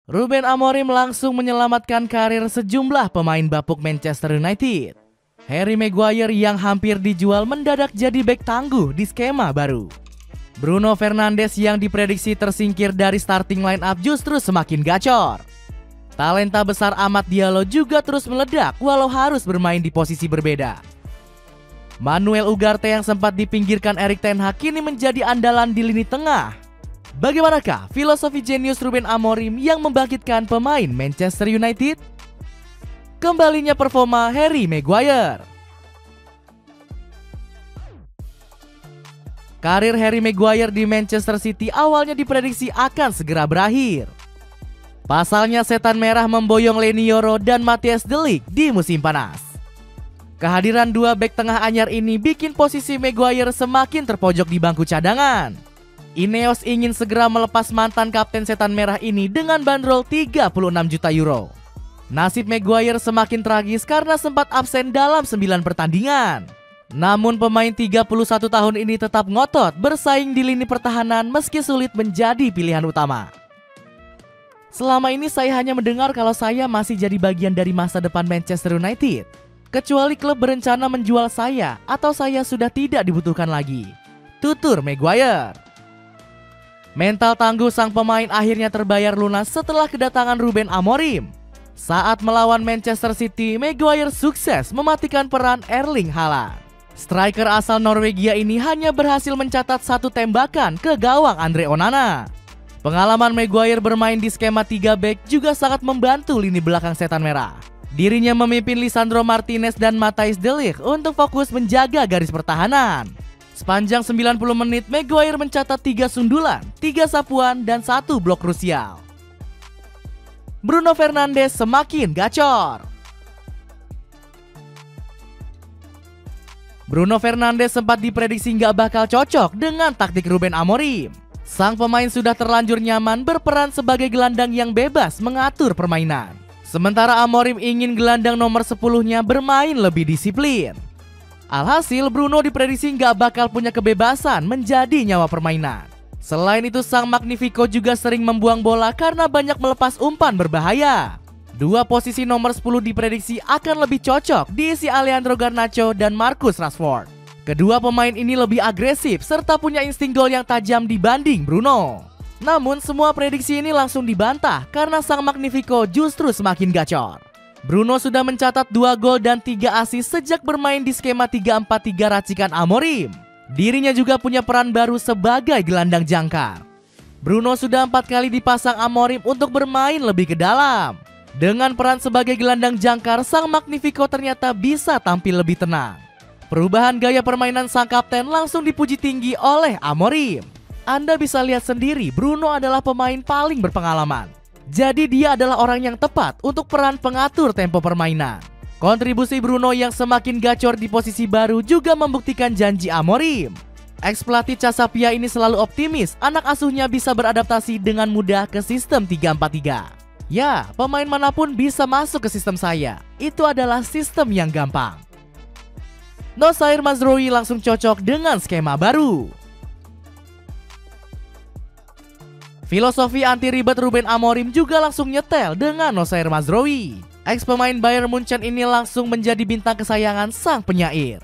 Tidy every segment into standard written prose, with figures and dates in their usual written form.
Ruben Amorim langsung menyelamatkan karir sejumlah pemain bapuk Manchester United. Harry Maguire yang hampir dijual mendadak jadi bek tangguh di skema baru. Bruno Fernandes yang diprediksi tersingkir dari starting line up justru semakin gacor. Talenta besar Amad Diallo juga terus meledak walau harus bermain di posisi berbeda. Manuel Ugarte yang sempat dipinggirkan Erik ten Hag kini menjadi andalan di lini tengah. Bagaimanakah filosofi jenius Ruben Amorim yang membangkitkan pemain Manchester United? Kembalinya performa Harry Maguire. Karir Harry Maguire di Manchester City awalnya diprediksi akan segera berakhir. Pasalnya setan merah memboyong Leny Yoro dan Matthijs de Ligt di musim panas. Kehadiran dua bek tengah anyar ini bikin posisi Maguire semakin terpojok di bangku cadangan. Ineos ingin segera melepas mantan kapten setan merah ini dengan bandrol 36 juta euro. Nasib Maguire semakin tragis karena sempat absen dalam 9 pertandingan. Namun pemain 31 tahun ini tetap ngotot bersaing di lini pertahanan meski sulit menjadi pilihan utama. Selama ini saya hanya mendengar kalau saya masih jadi bagian dari masa depan Manchester United. Kecuali klub berencana menjual saya atau saya sudah tidak dibutuhkan lagi. Tutur Maguire. Mental tangguh sang pemain akhirnya terbayar lunas setelah kedatangan Ruben Amorim. Saat melawan Manchester City, Maguire sukses mematikan peran Erling Haaland. Striker asal Norwegia ini hanya berhasil mencatat satu tembakan ke gawang Andre Onana. Pengalaman Maguire bermain di skema 3 back juga sangat membantu lini belakang setan merah. Dirinya memimpin Lisandro Martinez dan Matthijs de Ligt untuk fokus menjaga garis pertahanan. Sepanjang 90 menit, Maguire mencatat 3 sundulan, 3 sapuan, dan 1 blok krusial. Bruno Fernandes semakin gacor. Bruno Fernandes sempat diprediksi nggak bakal cocok dengan taktik Ruben Amorim. Sang pemain sudah terlanjur nyaman berperan sebagai gelandang yang bebas mengatur permainan. Sementara Amorim ingin gelandang nomor 10-nya bermain lebih disiplin. Alhasil Bruno diprediksi nggak bakal punya kebebasan menjadi nyawa permainan. Selain itu sang Magnifico juga sering membuang bola karena banyak melepas umpan berbahaya. Dua posisi nomor 10 diprediksi akan lebih cocok diisi Alejandro Garnacho dan Marcus Rashford. Kedua pemain ini lebih agresif serta punya insting gol yang tajam dibanding Bruno. Namun semua prediksi ini langsung dibantah karena sang Magnifico justru semakin gacor. Bruno sudah mencatat 2 gol dan 3 assist sejak bermain di skema 3-4-3 racikan Amorim. Dirinya juga punya peran baru sebagai gelandang jangkar. Bruno sudah 4 kali dipasang Amorim untuk bermain lebih ke dalam. Dengan peran sebagai gelandang jangkar, sang Magnifico ternyata bisa tampil lebih tenang. Perubahan gaya permainan sang kapten langsung dipuji tinggi oleh Amorim. Anda bisa lihat sendiri, Bruno adalah pemain paling berpengalaman. Jadi dia adalah orang yang tepat untuk peran pengatur tempo permainan. Kontribusi Bruno yang semakin gacor di posisi baru juga membuktikan janji Amorim. Ex-pelatih Casapia ini selalu optimis anak asuhnya bisa beradaptasi dengan mudah ke sistem 3-4-3. Ya, pemain manapun bisa masuk ke sistem saya. Itu adalah sistem yang gampang. Nosair Mazraoui langsung cocok dengan skema baru. Filosofi anti ribet Ruben Amorim juga langsung nyetel dengan Nosair Mazraoui. Ex pemain Bayern Munchen ini langsung menjadi bintang kesayangan sang penyair.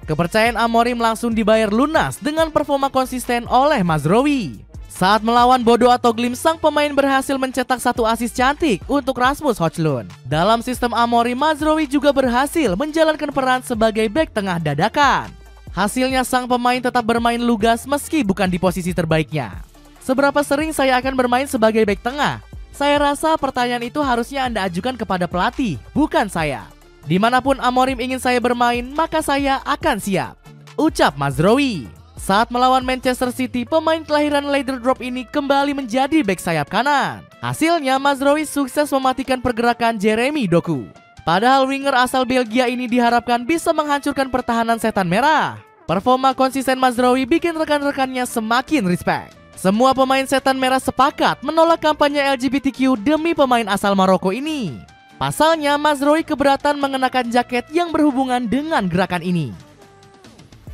Kepercayaan Amorim langsung dibayar lunas dengan performa konsisten oleh Mazraoui. Saat melawan Bodo atau Glimt, sang pemain berhasil mencetak 1 assist cantik untuk Rasmus Højlund. Dalam sistem Amorim, Mazraoui juga berhasil menjalankan peran sebagai bek tengah dadakan. Hasilnya sang pemain tetap bermain lugas meski bukan di posisi terbaiknya. Seberapa sering saya akan bermain sebagai bek tengah? Saya rasa pertanyaan itu harusnya Anda ajukan kepada pelatih, bukan saya. Dimanapun Amorim ingin saya bermain, maka saya akan siap, ucap Mazraoui. Saat melawan Manchester City, pemain kelahiran Leiderdorp ini kembali menjadi bek sayap kanan. Hasilnya Mazraoui sukses mematikan pergerakan Jeremy Doku. Padahal winger asal Belgia ini diharapkan bisa menghancurkan pertahanan setan merah. Performa konsisten Mazraoui bikin rekan-rekannya semakin respect. Semua pemain setan merah sepakat menolak kampanye LGBTQ demi pemain asal Maroko ini. Pasalnya Mazraoui keberatan mengenakan jaket yang berhubungan dengan gerakan ini.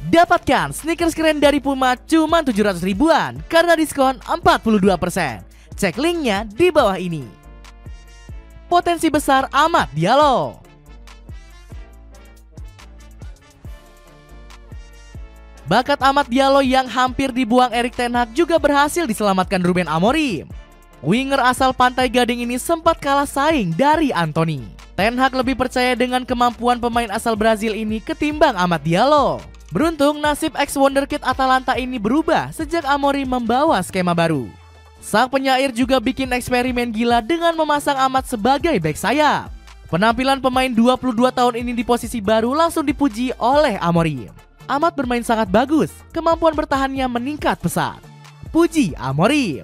Dapatkan sneakers keren dari Puma cuma 700 ribuan karena diskon 42%. Cek linknya di bawah ini. Potensi besar Amad Diallo. Bakat Amad Diallo yang hampir dibuang Erik ten Hag juga berhasil diselamatkan Ruben Amorim. Winger asal Pantai Gading ini sempat kalah saing dari Anthony. Ten Hag lebih percaya dengan kemampuan pemain asal Brazil ini ketimbang Amad Diallo. Beruntung nasib ex-wonderkid Atalanta ini berubah sejak Amorim membawa skema baru. Sang penyair juga bikin eksperimen gila dengan memasang Amad sebagai bek sayap. Penampilan pemain 22 tahun ini di posisi baru langsung dipuji oleh Amorim. Amad bermain sangat bagus, kemampuan bertahannya meningkat pesat. Puji Amorim.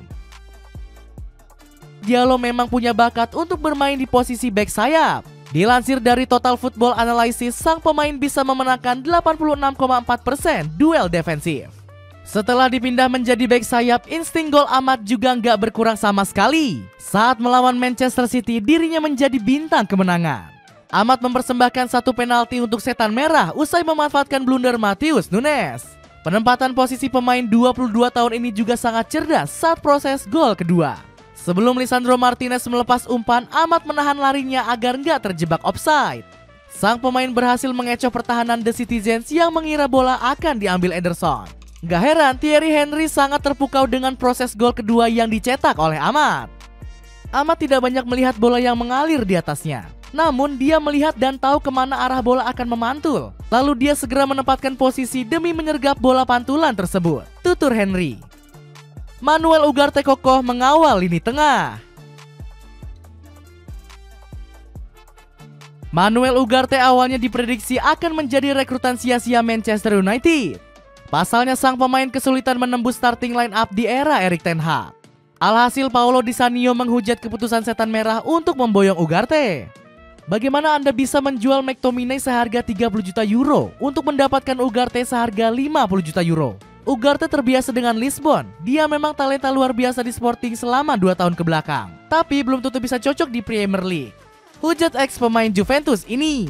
Diallo memang punya bakat untuk bermain di posisi bek sayap. Dilansir dari Total Football Analysis, sang pemain bisa memenangkan 86,4% duel defensif. Setelah dipindah menjadi bek sayap, insting gol Amad juga nggak berkurang sama sekali. Saat melawan Manchester City, dirinya menjadi bintang kemenangan. Amad mempersembahkan satu penalti untuk Setan Merah usai memanfaatkan blunder Matheus Nunes. Penempatan posisi pemain 22 tahun ini juga sangat cerdas saat proses gol kedua. Sebelum Lisandro Martinez melepas umpan, Amad menahan larinya agar nggak terjebak offside. Sang pemain berhasil mengecoh pertahanan The Citizens yang mengira bola akan diambil Ederson. Gak heran Thierry Henry sangat terpukau dengan proses gol kedua yang dicetak oleh Amad. Amad tidak banyak melihat bola yang mengalir di atasnya. Namun dia melihat dan tahu kemana arah bola akan memantul. Lalu dia segera menempatkan posisi demi menyergap bola pantulan tersebut. Tutur Henry. Manuel Ugarte kokoh mengawal lini tengah. Manuel Ugarte awalnya diprediksi akan menjadi rekrutan sia-sia Manchester United. Pasalnya sang pemain kesulitan menembus starting line up di era Erik ten Hag. Alhasil Paulo Di Canio menghujat keputusan Setan Merah untuk memboyong Ugarte. Bagaimana Anda bisa menjual McTominay seharga 30 juta euro untuk mendapatkan Ugarte seharga 50 juta euro? Ugarte terbiasa dengan Lisbon. Dia memang talenta luar biasa di Sporting selama 2 tahun kebelakang, tapi belum tentu bisa cocok di Premier League. Hujat ex pemain Juventus ini.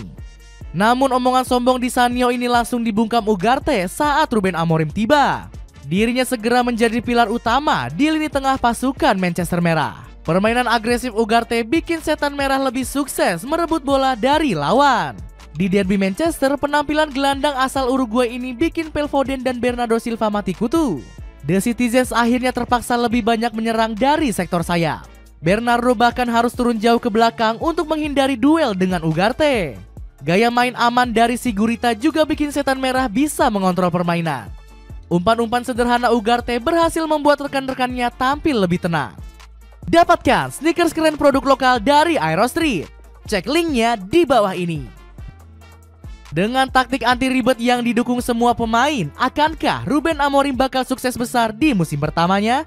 Namun omongan sombong Di Canio ini langsung dibungkam Ugarte saat Ruben Amorim tiba. Dirinya segera menjadi pilar utama di lini tengah pasukan Manchester Merah. Permainan agresif Ugarte bikin Setan Merah lebih sukses merebut bola dari lawan. Di derby Manchester, penampilan gelandang asal Uruguay ini bikin Phil Foden dan Bernardo Silva mati kutu. The Citizens akhirnya terpaksa lebih banyak menyerang dari sektor sayap. Bernardo bahkan harus turun jauh ke belakang untuk menghindari duel dengan Ugarte. Gaya main aman dari si gurita juga bikin Setan Merah bisa mengontrol permainan. Umpan-umpan sederhana Ugarte berhasil membuat rekan-rekannya tampil lebih tenang. Dapatkan sneakers keren produk lokal dari Aero Street. Cek linknya di bawah ini. Dengan taktik anti ribet yang didukung semua pemain, akankah Ruben Amorim bakal sukses besar di musim pertamanya?